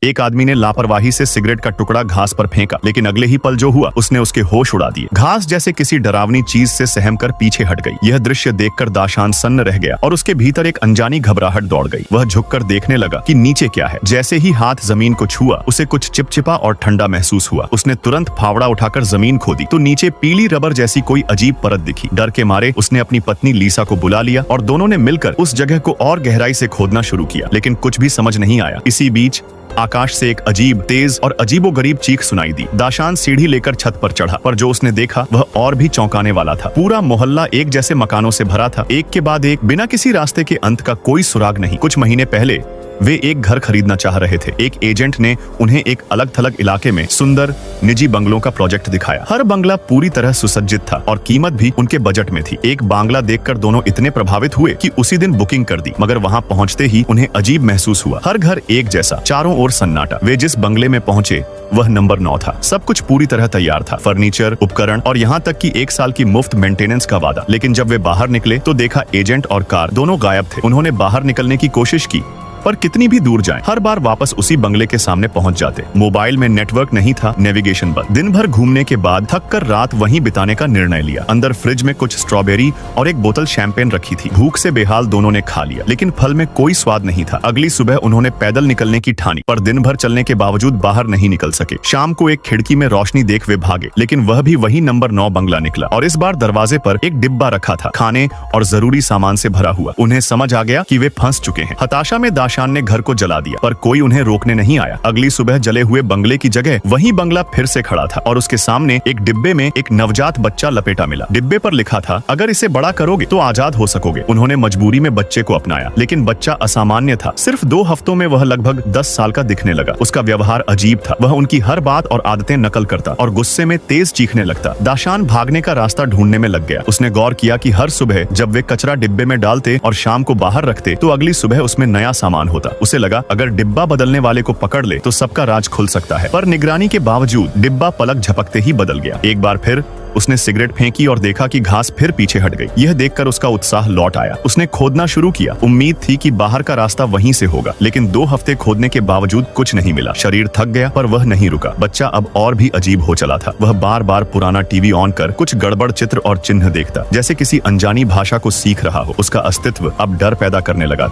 एक आदमी ने लापरवाही से सिगरेट का टुकड़ा घास पर फेंका, लेकिन अगले ही पल जो हुआ उसने उसके होश उड़ा दिए। घास जैसे किसी डरावनी चीज से सहम कर पीछे हट गई। यह दृश्य देखकर दाशान सन्न रह गया और उसके भीतर एक अनजानी घबराहट दौड़ गई। वह झुककर देखने लगा कि नीचे क्या है। जैसे ही हाथ जमीन को छुआ, उसे कुछ चिपचिपा और ठंडा महसूस हुआ। उसने तुरंत फावड़ा उठाकर जमीन खोदी तो नीचे पीली रबर जैसी कोई अजीब परत दिखी। डर के मारे उसने अपनी पत्नी लीसा को बुला लिया और दोनों ने मिलकर उस जगह को और गहराई से खोदना शुरू किया, लेकिन कुछ भी समझ नहीं आया। इसी बीच आकाश से एक अजीब, तेज और अजीबोगरीब चीख सुनाई दी। दाशान सीढ़ी लेकर छत पर चढ़ा, पर जो उसने देखा वह और भी चौंकाने वाला था। पूरा मोहल्ला एक जैसे मकानों से भरा था, एक के बाद एक, बिना किसी रास्ते के अंत का कोई सुराग नहीं। कुछ महीने पहले वे एक घर खरीदना चाह रहे थे। एक एजेंट ने उन्हें एक अलग थलग इलाके में सुंदर निजी बंगलों का प्रोजेक्ट दिखाया। हर बंगला पूरी तरह सुसज्जित था और कीमत भी उनके बजट में थी। एक बांग्ला देखकर दोनों इतने प्रभावित हुए कि उसी दिन बुकिंग कर दी, मगर वहां पहुंचते ही उन्हें अजीब महसूस हुआ। हर घर एक जैसा, चारों ओर सन्नाटा। वे जिस बंगले में पहुंचे वह नंबर 9 था। सब कुछ पूरी तरह तैयार था, फर्नीचर, उपकरण और यहाँ तक कि 1 साल की मुफ्त मेंटेनेंस का वादा। लेकिन जब वे बाहर निकले तो देखा एजेंट और कार दोनों गायब थे। उन्होंने बाहर निकलने की कोशिश की, पर कितनी भी दूर जाएं, हर बार वापस उसी बंगले के सामने पहुंच जाते। मोबाइल में नेटवर्क नहीं था, नेविगेशन बंद। दिन भर घूमने के बाद थक कर रात वहीं बिताने का निर्णय लिया। अंदर फ्रिज में कुछ स्ट्रॉबेरी और एक बोतल शैंपेन रखी थी। भूख से बेहाल दोनों ने खा लिया, लेकिन फल में कोई स्वाद नहीं था। अगली सुबह उन्होंने पैदल निकलने की ठानी, पर दिन भर चलने के बावजूद बाहर नहीं निकल सके। शाम को एक खिड़की में रोशनी देख वे भागे, लेकिन वह भी वही नंबर 9 बंगला निकला और इस बार दरवाजे पर एक डिब्बा रखा था, खाने और जरूरी सामान से भरा हुआ। उन्हें समझ आ गया कि वे फंस चुके हैं। हताशा में दाशान ने घर को जला दिया, पर कोई उन्हें रोकने नहीं आया। अगली सुबह जले हुए बंगले की जगह वही बंगला फिर से खड़ा था और उसके सामने एक डिब्बे में एक नवजात बच्चा लपेटा मिला। डिब्बे पर लिखा था, अगर इसे बड़ा करोगे तो आजाद हो सकोगे। उन्होंने मजबूरी में बच्चे को अपनाया, लेकिन बच्चा असामान्य था। सिर्फ 2 हफ्तों में वह लगभग 10 साल का दिखने लगा। उसका व्यवहार अजीब था। वह उनकी हर बात और आदतें नकल करता और गुस्से में तेज चीखने लगता। दाशान भागने का रास्ता ढूंढने में लग गया। उसने गौर किया कि हर सुबह जब वे कचरा डिब्बे में डालते और शाम को बाहर रखते तो अगली सुबह उसमें नया सामान होता। उसे लगा अगर डिब्बा बदलने वाले को पकड़ ले तो सबका राज खुल सकता है। पर निगरानी के बावजूद डिब्बा पलक झपकते ही बदल गया। एक बार फिर उसने सिगरेट फेंकी और देखा कि घास फिर पीछे हट गई। यह देखकर उसका उत्साह लौट आया। उसने खोदना शुरू किया। उम्मीद थी कि बाहर का रास्ता वहीं से होगा, लेकिन 2 हफ्ते खोदने के बावजूद कुछ नहीं मिला। शरीर थक गया, पर वह नहीं रुका। बच्चा अब और भी अजीब हो चला था। वह बार बार पुराना टीवी ऑन कर कुछ गड़बड़ चित्र और चिन्ह देखता, जैसे किसी अनजानी भाषा को सीख रहा हो। उसका अस्तित्व अब डर पैदा करने लगा था।